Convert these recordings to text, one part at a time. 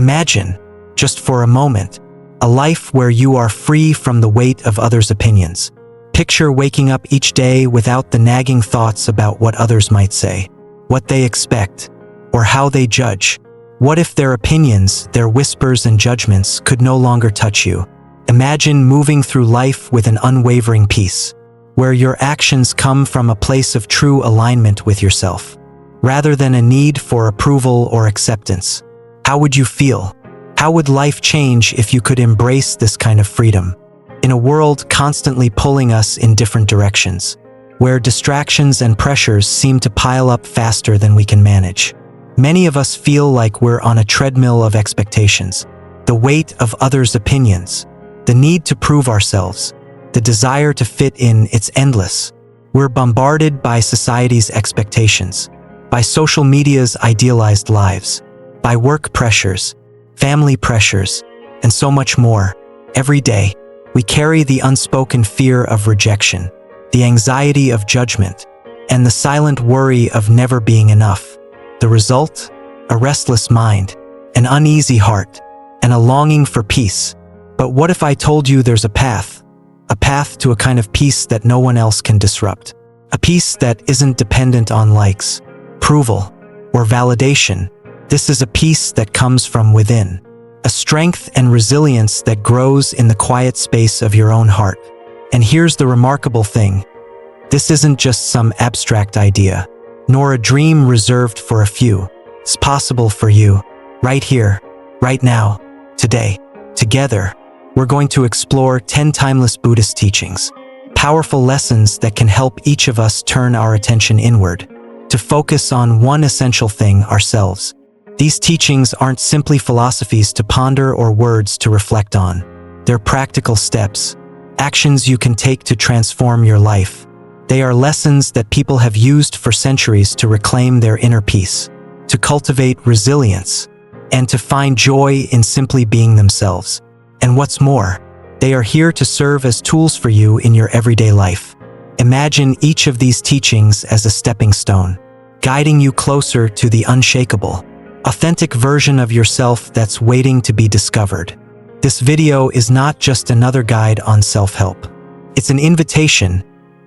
Imagine, just for a moment, a life where you are free from the weight of others' opinions. Picture waking up each day without the nagging thoughts about what others might say, what they expect, or how they judge. What if their opinions, their whispers and judgments could no longer touch you? Imagine moving through life with an unwavering peace, where your actions come from a place of true alignment with yourself, rather than a need for approval or acceptance. How would you feel? How would life change if you could embrace this kind of freedom? In a world constantly pulling us in different directions, where distractions and pressures seem to pile up faster than we can manage, many of us feel like we're on a treadmill of expectations. The weight of others' opinions, the need to prove ourselves, the desire to fit in, it's endless. We're bombarded by society's expectations, by social media's idealized lives, by work pressures, family pressures, and so much more. Every day, we carry the unspoken fear of rejection, the anxiety of judgment, and the silent worry of never being enough. The result? A restless mind, an uneasy heart, and a longing for peace. But what if I told you there's a path to a kind of peace that no one else can disrupt? A peace that isn't dependent on likes, approval, or validation. This is a peace that comes from within, a strength and resilience that grows in the quiet space of your own heart. And here's the remarkable thing. This isn't just some abstract idea, nor a dream reserved for a few. It's possible for you, right here, right now, today. Together, we're going to explore 10 timeless Buddhist teachings, powerful lessons that can help each of us turn our attention inward, to focus on one essential thing: ourselves. These teachings aren't simply philosophies to ponder or words to reflect on. They're practical steps, actions you can take to transform your life. They are lessons that people have used for centuries to reclaim their inner peace, to cultivate resilience, and to find joy in simply being themselves. And what's more, they are here to serve as tools for you in your everyday life. Imagine each of these teachings as a stepping stone, guiding you closer to the unshakable, authentic version of yourself that's waiting to be discovered. This video is not just another guide on self-help. It's an invitation,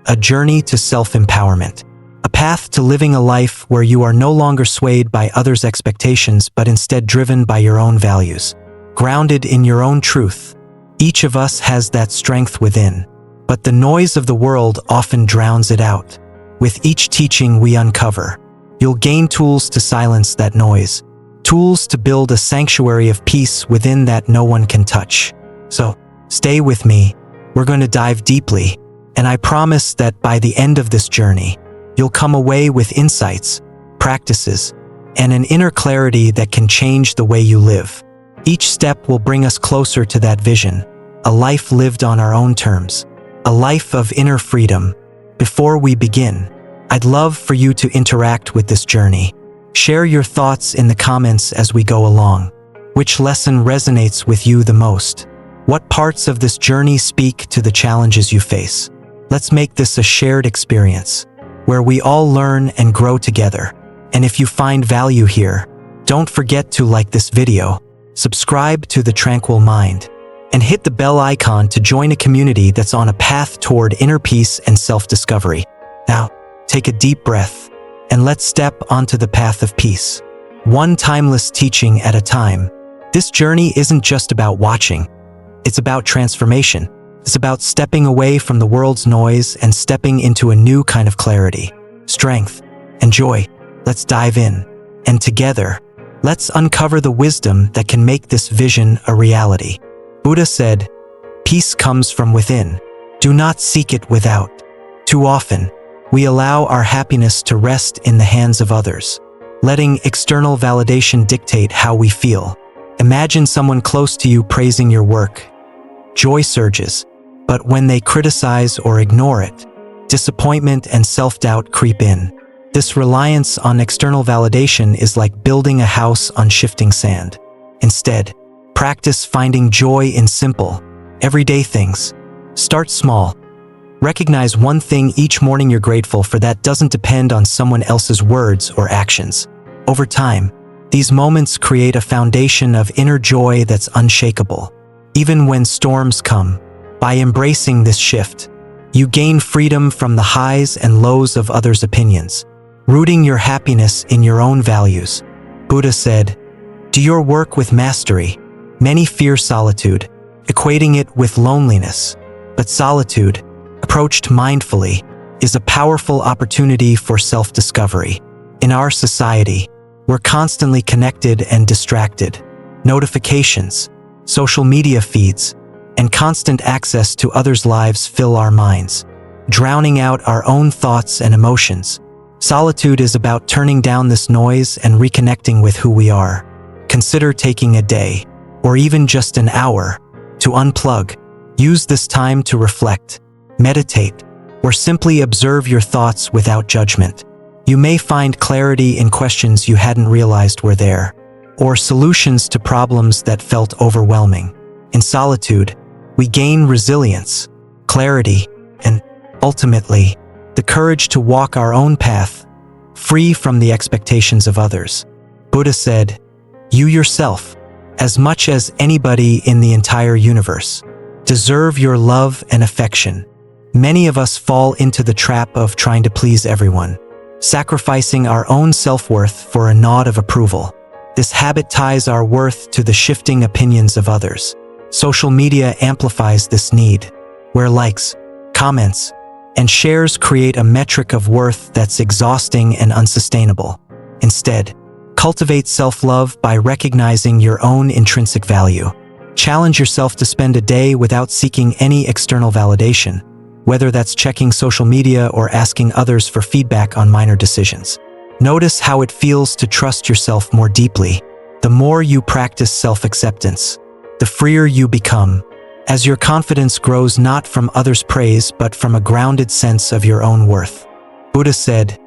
a journey to self-empowerment, a path to living a life where you are no longer swayed by others' expectations but instead driven by your own values, grounded in your own truth. Each of us has that strength within, but the noise of the world often drowns it out. With each teaching we uncover, you'll gain tools to silence that noise, tools to build a sanctuary of peace within that no one can touch. So, stay with me. We're going to dive deeply, and I promise that by the end of this journey, you'll come away with insights, practices, and an inner clarity that can change the way you live. Each step will bring us closer to that vision, a life lived on our own terms, a life of inner freedom. Before we begin, I'd love for you to interact with this journey. Share your thoughts in the comments as we go along. Which lesson resonates with you the most? What parts of this journey speak to the challenges you face? Let's make this a shared experience, where we all learn and grow together. And if you find value here, don't forget to like this video, subscribe to the Tranquil Mind, and hit the bell icon to join a community that's on a path toward inner peace and self-discovery. Now, take a deep breath, and let's step onto the path of peace, one timeless teaching at a time. This journey isn't just about watching, it's about transformation. It's about stepping away from the world's noise and stepping into a new kind of clarity, strength, and joy. Let's dive in, and together, let's uncover the wisdom that can make this vision a reality. Buddha said, "Peace comes from within. Do not seek it without." Too often, we allow our happiness to rest in the hands of others, letting external validation dictate how we feel. Imagine someone close to you praising your work. Joy surges, but when they criticize or ignore it, disappointment and self-doubt creep in. This reliance on external validation is like building a house on shifting sand. Instead, practice finding joy in simple, everyday things. Start small. Recognize one thing each morning you're grateful for that doesn't depend on someone else's words or actions. Over time, These moments create a foundation of inner joy that's unshakable. Even when storms come, by embracing this shift, you gain freedom from the highs and lows of others' opinions, rooting your happiness in your own values. Buddha said, "Do your work with mastery." Many fear solitude, equating it with loneliness. But solitude, approached mindfully, is a powerful opportunity for self-discovery. In our society, we're constantly connected and distracted. Notifications, social media feeds, and constant access to others' lives fill our minds, drowning out our own thoughts and emotions. Solitude is about turning down this noise and reconnecting with who we are. Consider taking a day, or even just an hour, to unplug. Use this time to reflect, meditate, or simply observe your thoughts without judgment. You may find clarity in questions you hadn't realized were there, or solutions to problems that felt overwhelming. In solitude, we gain resilience, clarity, and, ultimately, the courage to walk our own path, free from the expectations of others. Buddha said, "You yourself, as much as anybody in the entire universe, deserve your love and affection." Many of us fall into the trap of trying to please everyone, sacrificing our own self-worth for a nod of approval. This habit ties our worth to the shifting opinions of others. Social media amplifies this need, where likes, comments, and shares create a metric of worth that's exhausting and unsustainable. Instead, cultivate self-love by recognizing your own intrinsic value. Challenge yourself to spend a day without seeking any external validation, whether that's checking social media or asking others for feedback on minor decisions. Notice how it feels to trust yourself more deeply. The more you practice self-acceptance, the freer you become, as your confidence grows not from others' praise but from a grounded sense of your own worth. Buddha said,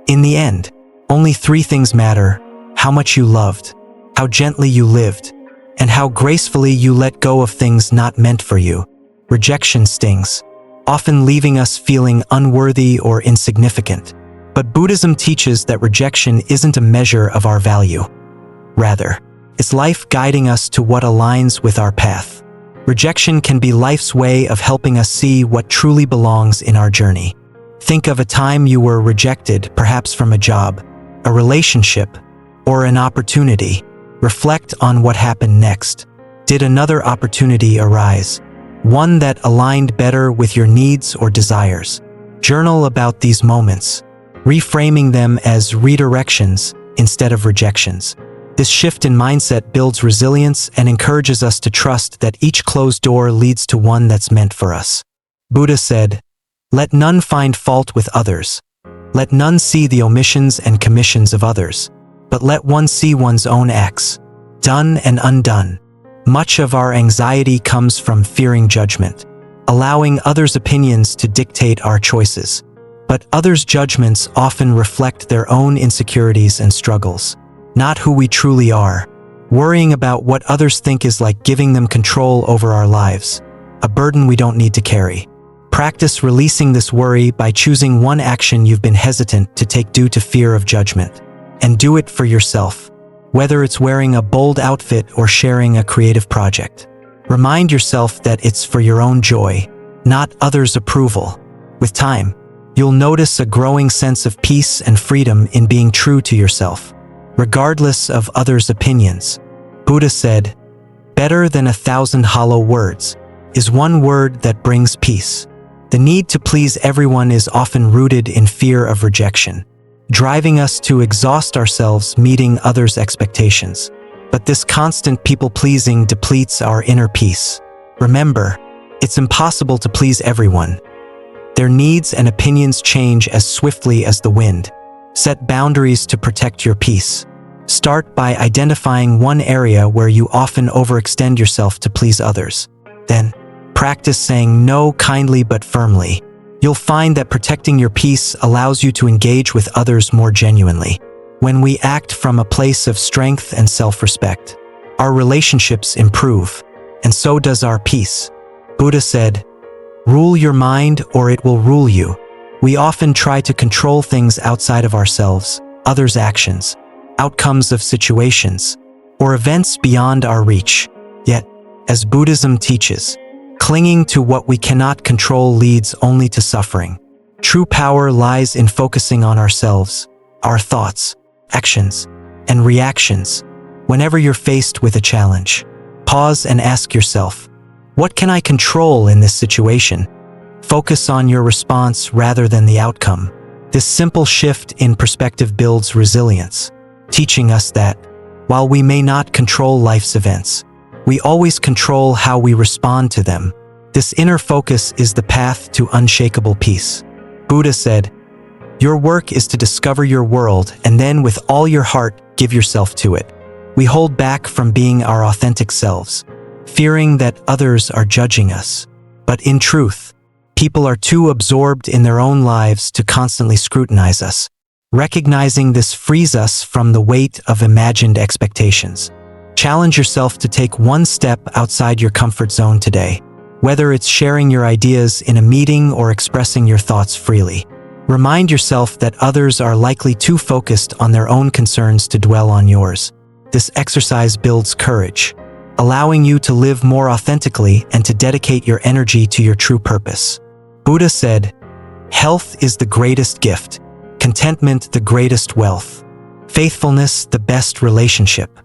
"In the end, only three things matter: how much you loved, how gently you lived, and how gracefully you let go of things not meant for you." Rejection stings, often leaving us feeling unworthy or insignificant. But Buddhism teaches that rejection isn't a measure of our value. Rather, it's life guiding us to what aligns with our path. Rejection can be life's way of helping us see what truly belongs in our journey. Think of a time you were rejected, perhaps from a job, a relationship, or an opportunity. Reflect on what happened next. Did another opportunity arise? One that aligned better with your needs or desires? Journal about these moments, reframing them as redirections instead of rejections. This shift in mindset builds resilience and encourages us to trust that each closed door leads to one that's meant for us. Buddha said, "Let none find fault with others. Let none see the omissions and commissions of others, but let one see one's own acts, done and undone." Much of our anxiety comes from fearing judgment, allowing others' opinions to dictate our choices. But others' judgments often reflect their own insecurities and struggles, not who we truly are. Worrying about what others think is like giving them control over our lives, a burden we don't need to carry. Practice releasing this worry by choosing one action you've been hesitant to take due to fear of judgment, and do it for yourself. Whether it's wearing a bold outfit or sharing a creative project, remind yourself that it's for your own joy, not others' approval. With time, you'll notice a growing sense of peace and freedom in being true to yourself, regardless of others' opinions. Buddha said, "Better than 1,000 hollow words is one word that brings peace." The need to please everyone is often rooted in fear of rejection, driving us to exhaust ourselves meeting others' expectations. But this constant people-pleasing depletes our inner peace. Remember, it's impossible to please everyone. Their needs and opinions change as swiftly as the wind. Set boundaries to protect your peace. Start by identifying one area where you often overextend yourself to please others. Then, practice saying no kindly but firmly. You'll find that protecting your peace allows you to engage with others more genuinely. When we act from a place of strength and self-respect, our relationships improve, and so does our peace. Buddha said, "Rule your mind or it will rule you." We often try to control things outside of ourselves, others' actions, outcomes of situations, or events beyond our reach. Yet, as Buddhism teaches, clinging to what we cannot control leads only to suffering. True power lies in focusing on ourselves, our thoughts, actions, and reactions. Whenever you're faced with a challenge, pause and ask yourself, what can I control in this situation? Focus on your response rather than the outcome. This simple shift in perspective builds resilience, teaching us that, while we may not control life's events, we always control how we respond to them. This inner focus is the path to unshakable peace. Buddha said, "Your work is to discover your world and then with all your heart give yourself to it." We hold back from being our authentic selves, fearing that others are judging us. But in truth, people are too absorbed in their own lives to constantly scrutinize us. Recognizing this frees us from the weight of imagined expectations. Challenge yourself to take one step outside your comfort zone today, whether it's sharing your ideas in a meeting or expressing your thoughts freely. Remind yourself that others are likely too focused on their own concerns to dwell on yours. This exercise builds courage, allowing you to live more authentically and to dedicate your energy to your true purpose. Buddha said, "Health is the greatest gift, contentment the greatest wealth, faithfulness the best relationship."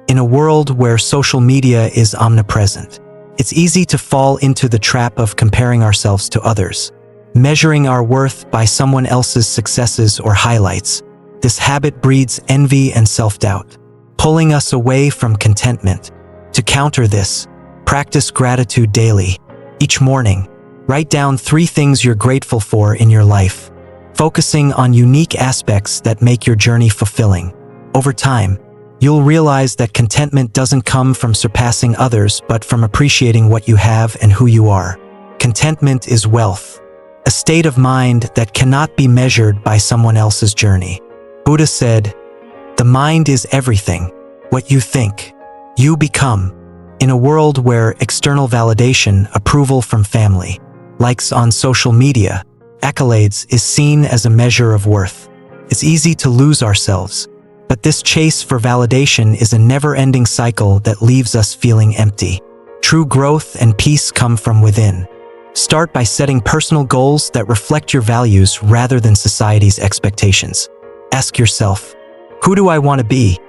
In a world where social media is omnipresent, it's easy to fall into the trap of comparing ourselves to others, measuring our worth by someone else's successes or highlights. This habit breeds envy and self-doubt, pulling us away from contentment. To counter this, practice gratitude daily. Each morning, write down 3 things you're grateful for in your life, focusing on unique aspects that make your journey fulfilling. Over time, you'll realize that contentment doesn't come from surpassing others but from appreciating what you have and who you are. Contentment is wealth, a state of mind that cannot be measured by someone else's journey. Buddha said, "The mind is everything. What you think, you become." In a world where external validation, approval from family, likes on social media, accolades is seen as a measure of worth, it's easy to lose ourselves. But this chase for validation is a never-ending cycle that leaves us feeling empty. True growth and peace come from within. Start by setting personal goals that reflect your values rather than society's expectations. Ask yourself, who do I want to be?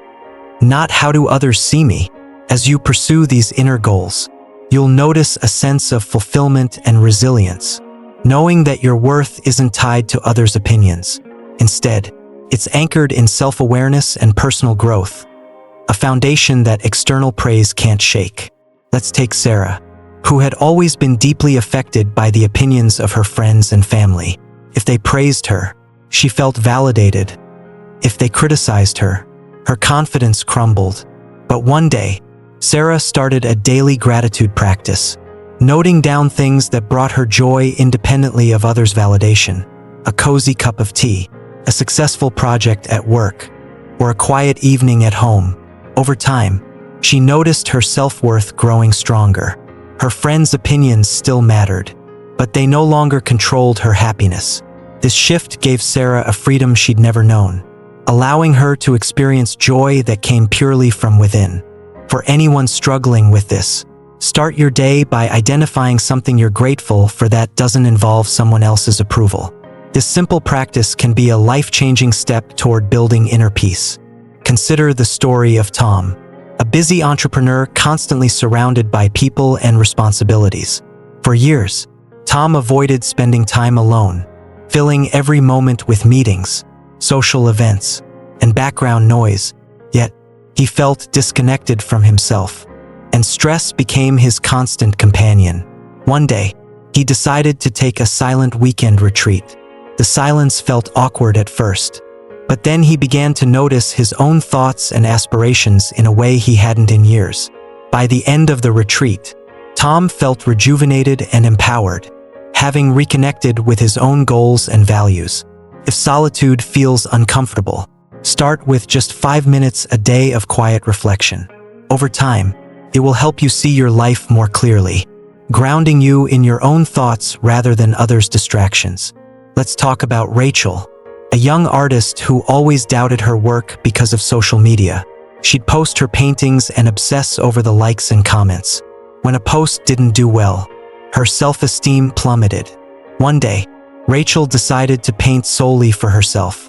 Not how do others see me? As you pursue these inner goals, you'll notice a sense of fulfillment and resilience, knowing that your worth isn't tied to others' opinions. Instead, it's anchored in self-awareness and personal growth, a foundation that external praise can't shake. Let's take Sarah, who had always been deeply affected by the opinions of her friends and family. If they praised her, she felt validated. If they criticized her, her confidence crumbled. But one day, Sarah started a daily gratitude practice, noting down things that brought her joy independently of others' validation. A cozy cup of tea, a successful project at work, or a quiet evening at home. Over time, she noticed her self-worth growing stronger. Her friends' opinions still mattered, but they no longer controlled her happiness. This shift gave Sarah a freedom she'd never known, allowing her to experience joy that came purely from within. For anyone struggling with this, start your day by identifying something you're grateful for that doesn't involve someone else's approval. This simple practice can be a life-changing step toward building inner peace. Consider the story of Tom, a busy entrepreneur constantly surrounded by people and responsibilities. For years, Tom avoided spending time alone, filling every moment with meetings, social events, and background noise. Yet, he felt disconnected from himself, and stress became his constant companion. One day, he decided to take a silent weekend retreat. The silence felt awkward at first, but then he began to notice his own thoughts and aspirations in a way he hadn't in years. By the end of the retreat, Tom felt rejuvenated and empowered, having reconnected with his own goals and values. If solitude feels uncomfortable, start with just 5 minutes a day of quiet reflection. Over time, it will help you see your life more clearly, grounding you in your own thoughts rather than others' distractions. Let's talk about Rachel, a young artist who always doubted her work because of social media. She'd post her paintings and obsess over the likes and comments. When a post didn't do well, her self-esteem plummeted. One day, Rachel decided to paint solely for herself,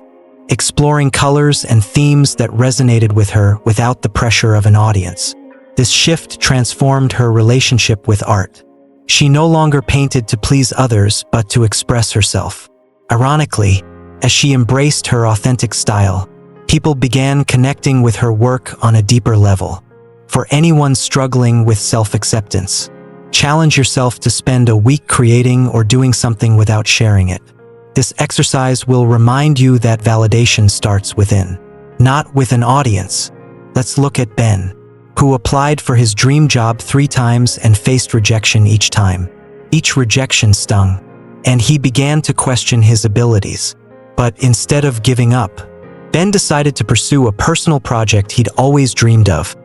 exploring colors and themes that resonated with her without the pressure of an audience. This shift transformed her relationship with art. She no longer painted to please others but to express herself. Ironically, as she embraced her authentic style, people began connecting with her work on a deeper level. For anyone struggling with self-acceptance, challenge yourself to spend a week creating or doing something without sharing it. This exercise will remind you that validation starts within, not with an audience. Let's look at Ben, who applied for his dream job 3 times and faced rejection each time. Each rejection stung, and he began to question his abilities. But instead of giving up, Ben decided to pursue a personal project he'd always dreamed of,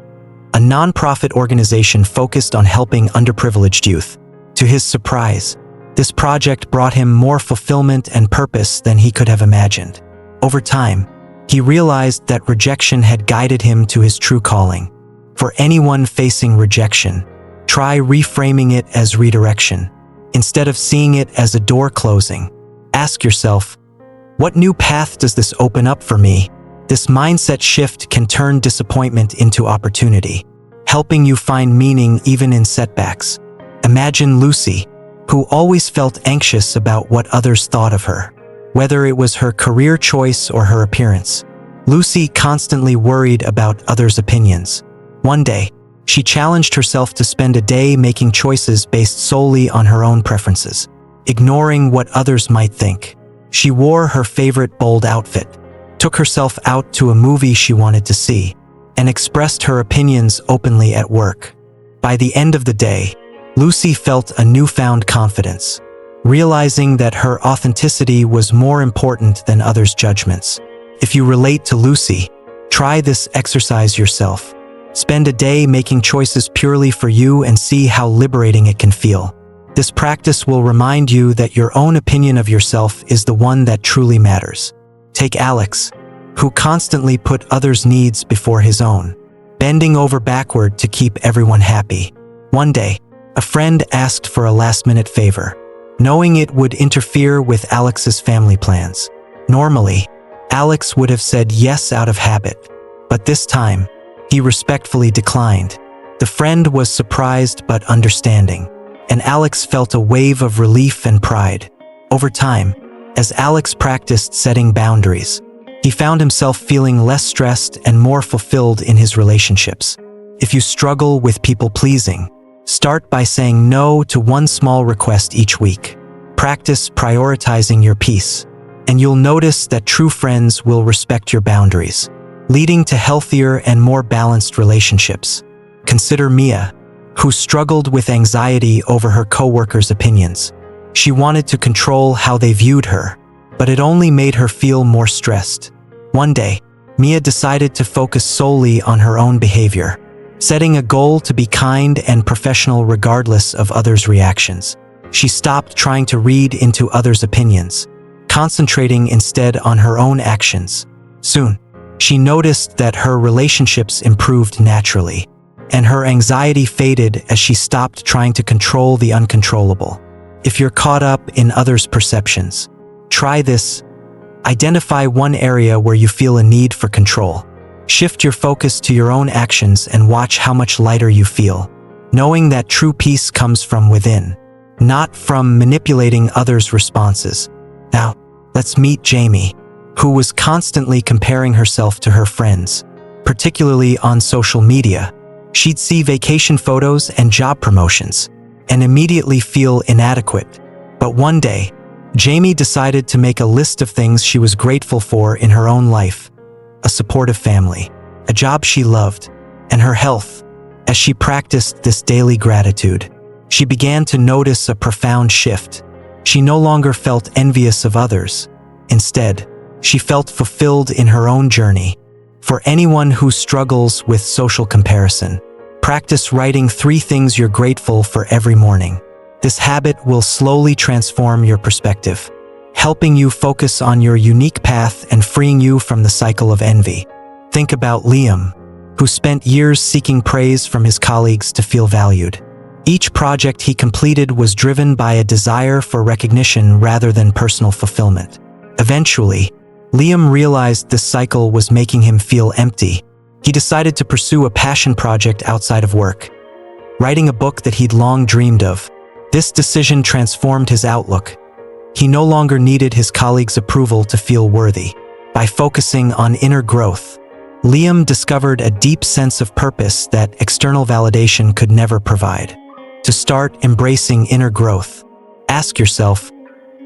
a nonprofit organization focused on helping underprivileged youth. To his surprise, this project brought him more fulfillment and purpose than he could have imagined. Over time, he realized that rejection had guided him to his true calling. For anyone facing rejection, try reframing it as redirection. Instead of seeing it as a door closing, ask yourself, what new path does this open up for me? This mindset shift can turn disappointment into opportunity, helping you find meaning even in setbacks. Imagine Lucy, who always felt anxious about what others thought of her, whether it was her career choice or her appearance. Lucy constantly worried about others' opinions. One day, she challenged herself to spend a day making choices based solely on her own preferences, ignoring what others might think. She wore her favorite bold outfit, took herself out to a movie she wanted to see, and expressed her opinions openly at work. By the end of the day, Lucy felt a newfound confidence, realizing that her authenticity was more important than others' judgments. If you relate to Lucy, try this exercise yourself. Spend a day making choices purely for you and see how liberating it can feel. This practice will remind you that your own opinion of yourself is the one that truly matters. Take Alex, who constantly put others' needs before his own, bending over backward to keep everyone happy. One day, a friend asked for a last-minute favor, knowing it would interfere with Alex's family plans. Normally, Alex would have said yes out of habit, but this time, he respectfully declined. The friend was surprised but understanding, and Alex felt a wave of relief and pride. Over time, as Alex practiced setting boundaries, he found himself feeling less stressed and more fulfilled in his relationships. If you struggle with people-pleasing, start by saying no to one small request each week. Practice prioritizing your peace, and you'll notice that true friends will respect your boundaries, leading to healthier and more balanced relationships. Consider Mia, who struggled with anxiety over her coworkers' opinions. She wanted to control how they viewed her, but it only made her feel more stressed. One day, Mia decided to focus solely on her own behavior, setting a goal to be kind and professional regardless of others' reactions. She stopped trying to read into others' opinions, concentrating instead on her own actions. Soon, she noticed that her relationships improved naturally, and her anxiety faded as she stopped trying to control the uncontrollable. If you're caught up in others' perceptions, try this. Identify one area where you feel a need for control. Shift your focus to your own actions and watch how much lighter you feel, knowing that true peace comes from within, not from manipulating others' responses. Now, let's meet Jamie, who was constantly comparing herself to her friends, particularly on social media. She'd see vacation photos and job promotions, and immediately feel inadequate. But one day, Jamie decided to make a list of things she was grateful for in her own life: a supportive family, a job she loved, and her health. As she practiced this daily gratitude, she began to notice a profound shift. She no longer felt envious of others. Instead, she felt fulfilled in her own journey. For anyone who struggles with social comparison, practice writing 3 things you're grateful for every morning. This habit will slowly transform your perspective, helping you focus on your unique path and freeing you from the cycle of envy. Think about Liam, who spent years seeking praise from his colleagues to feel valued. Each project he completed was driven by a desire for recognition rather than personal fulfillment. Eventually, Liam realized this cycle was making him feel empty. He decided to pursue a passion project outside of work, writing a book that he'd long dreamed of. This decision transformed his outlook. He no longer needed his colleagues' approval to feel worthy. By focusing on inner growth, Liam discovered a deep sense of purpose that external validation could never provide. To start embracing inner growth, ask yourself,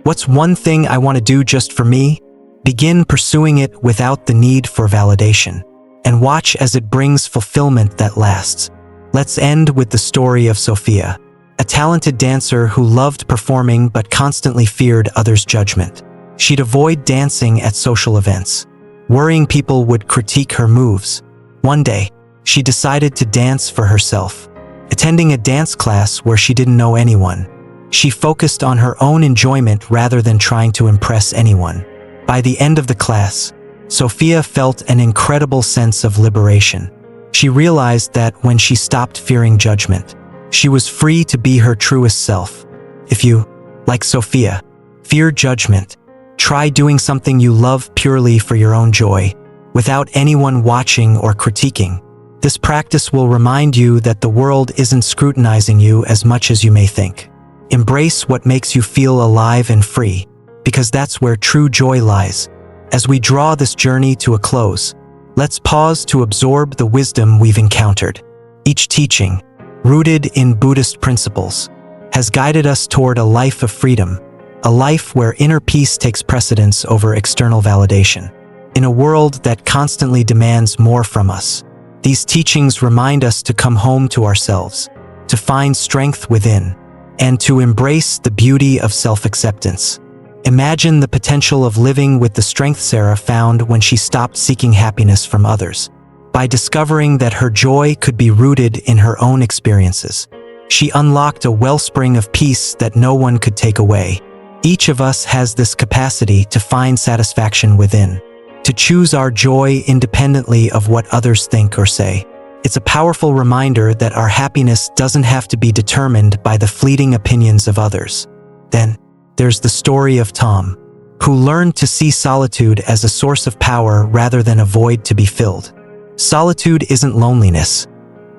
what's one thing I want to do just for me? Begin pursuing it without the need for validation, and watch as it brings fulfillment that lasts. Let's end with the story of Sophia, a talented dancer who loved performing but constantly feared others' judgment. She'd avoid dancing at social events, worrying people would critique her moves. One day, she decided to dance for herself. Attending a dance class where she didn't know anyone, she focused on her own enjoyment rather than trying to impress anyone. By the end of the class, Sophia felt an incredible sense of liberation. She realized that when she stopped fearing judgment, she was free to be her truest self. If you, like Sophia, fear judgment, try doing something you love purely for your own joy, without anyone watching or critiquing. This practice will remind you that the world isn't scrutinizing you as much as you may think. Embrace what makes you feel alive and free, because that's where true joy lies. As we draw this journey to a close, let's pause to absorb the wisdom we've encountered. Each teaching, rooted in Buddhist principles, has guided us toward a life of freedom, a life where inner peace takes precedence over external validation. In a world that constantly demands more from us, these teachings remind us to come home to ourselves, to find strength within, and to embrace the beauty of self-acceptance. Imagine the potential of living with the strength Sarah found when she stopped seeking happiness from others. By discovering that her joy could be rooted in her own experiences, she unlocked a wellspring of peace that no one could take away. Each of us has this capacity to find satisfaction within, to choose our joy independently of what others think or say. It's a powerful reminder that our happiness doesn't have to be determined by the fleeting opinions of others. Then, there's the story of Tom, who learned to see solitude as a source of power rather than a void to be filled. Solitude isn't loneliness.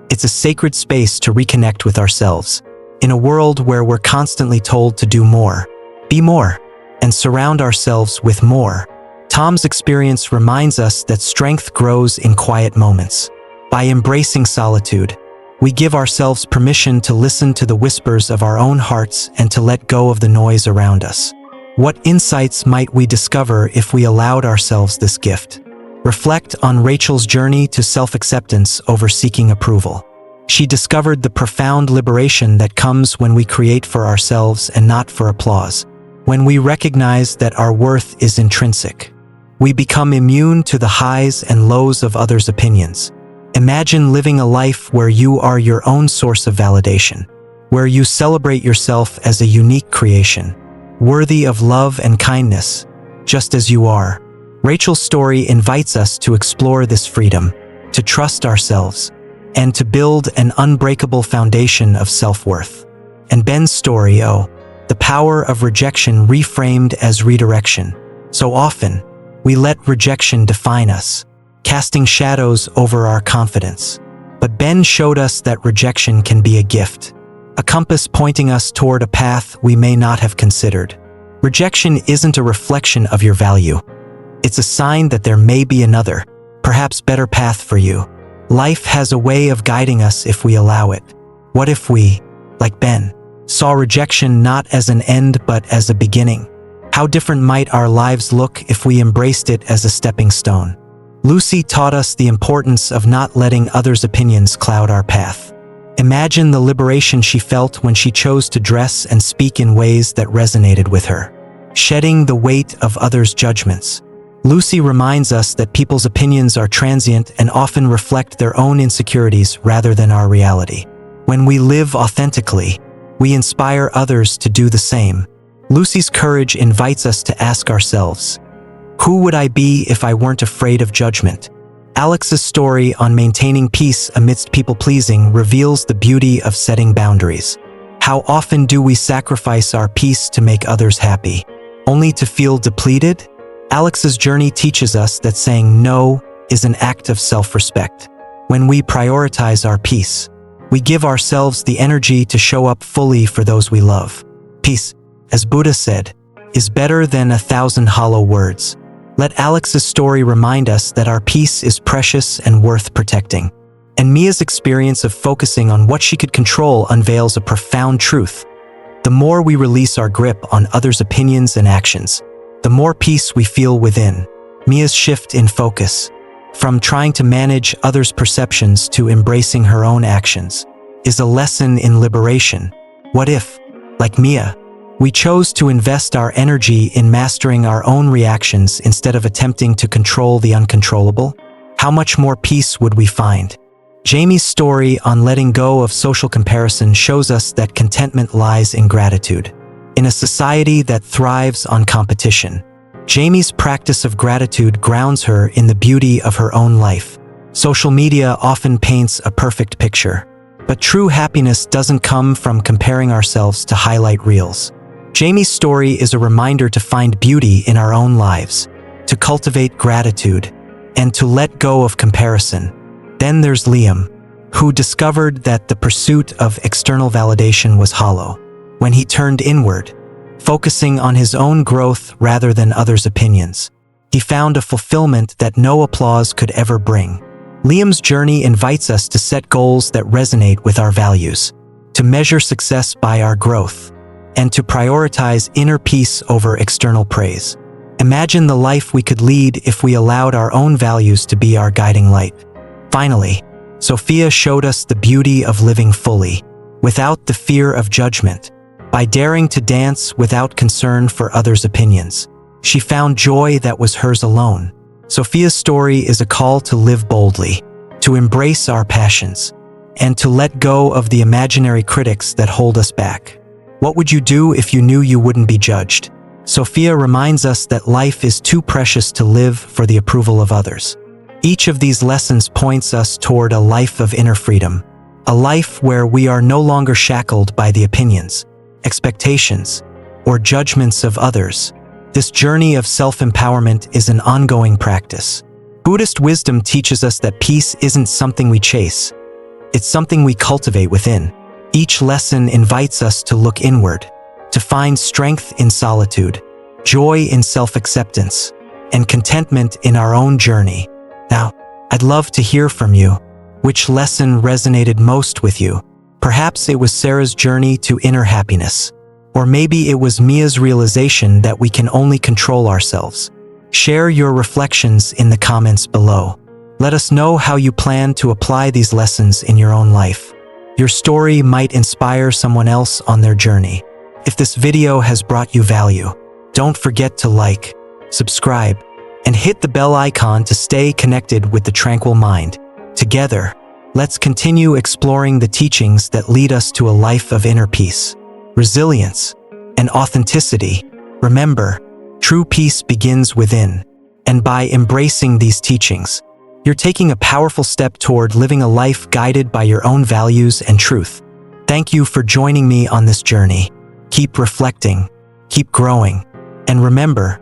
It's a sacred space to reconnect with ourselves. In a world where we're constantly told to do more, be more, and surround ourselves with more, Tom's experience reminds us that strength grows in quiet moments. By embracing solitude, we give ourselves permission to listen to the whispers of our own hearts and to let go of the noise around us. What insights might we discover if we allowed ourselves this gift? Reflect on Rachel's journey to self-acceptance over seeking approval. She discovered the profound liberation that comes when we create for ourselves and not for applause. When we recognize that our worth is intrinsic, we become immune to the highs and lows of others' opinions. Imagine living a life where you are your own source of validation, where you celebrate yourself as a unique creation, worthy of love and kindness, just as you are. Rachel's story invites us to explore this freedom, to trust ourselves, and to build an unbreakable foundation of self-worth. And Ben's story, the power of rejection reframed as redirection. So often, we let rejection define us, casting shadows over our confidence. But Ben showed us that rejection can be a gift, a compass pointing us toward a path we may not have considered. Rejection isn't a reflection of your value. It's a sign that there may be another, perhaps better path for you. Life has a way of guiding us if we allow it. What if we, like Ben, saw rejection not as an end but as a beginning? How different might our lives look if we embraced it as a stepping stone? Lucy taught us the importance of not letting others' opinions cloud our path. Imagine the liberation she felt when she chose to dress and speak in ways that resonated with her, shedding the weight of others' judgments. Lucy reminds us that people's opinions are transient and often reflect their own insecurities rather than our reality. When we live authentically, we inspire others to do the same. Lucy's courage invites us to ask ourselves, who would I be if I weren't afraid of judgment? Alex's story on maintaining peace amidst people-pleasing reveals the beauty of setting boundaries. How often do we sacrifice our peace to make others happy, only to feel depleted? Alex's journey teaches us that saying no is an act of self-respect. When we prioritize our peace, we give ourselves the energy to show up fully for those we love. Peace, as Buddha said, is better than 1,000 hollow words. Let Alex's story remind us that our peace is precious and worth protecting. And Mia's experience of focusing on what she could control unveils a profound truth. The more we release our grip on others' opinions and actions, the more peace we feel within. Mia's shift in focus, from trying to manage others' perceptions to embracing her own actions, is a lesson in liberation. What if, like Mia, we chose to invest our energy in mastering our own reactions instead of attempting to control the uncontrollable? How much more peace would we find? Jamie's story on letting go of social comparison shows us that contentment lies in gratitude. In a society that thrives on competition, Jamie's practice of gratitude grounds her in the beauty of her own life. Social media often paints a perfect picture, but true happiness doesn't come from comparing ourselves to highlight reels. Jamie's story is a reminder to find beauty in our own lives, to cultivate gratitude, and to let go of comparison. Then there's Liam, who discovered that the pursuit of external validation was hollow. When he turned inward, focusing on his own growth rather than others' opinions, he found a fulfillment that no applause could ever bring. Liam's journey invites us to set goals that resonate with our values, to measure success by our growth, and to prioritize inner peace over external praise. Imagine the life we could lead if we allowed our own values to be our guiding light. Finally, Sophia showed us the beauty of living fully, without the fear of judgment. By daring to dance without concern for others' opinions, she found joy that was hers alone. Sophia's story is a call to live boldly, to embrace our passions, and to let go of the imaginary critics that hold us back. What would you do if you knew you wouldn't be judged? Sophia reminds us that life is too precious to live for the approval of others. Each of these lessons points us toward a life of inner freedom, a life where we are no longer shackled by the opinions, expectations, or judgments of others. This journey of self-empowerment is an ongoing practice. Buddhist wisdom teaches us that peace isn't something we chase, it's something we cultivate within. Each lesson invites us to look inward, to find strength in solitude, joy in self-acceptance, and contentment in our own journey. Now, I'd love to hear from you. Which lesson resonated most with you? Perhaps it was Sarah's journey to inner happiness, or maybe it was Mia's realization that we can only control ourselves. Share your reflections in the comments below. Let us know how you plan to apply these lessons in your own life. Your story might inspire someone else on their journey. If this video has brought you value, don't forget to like, subscribe, and hit the bell icon to stay connected with the Tranquil Mind. Together, let's continue exploring the teachings that lead us to a life of inner peace, resilience, and authenticity. Remember, true peace begins within, and by embracing these teachings, you're taking a powerful step toward living a life guided by your own values and truth. Thank you for joining me on this journey. Keep reflecting, keep growing, and remember,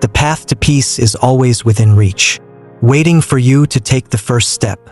the path to peace is always within reach, waiting for you to take the first step.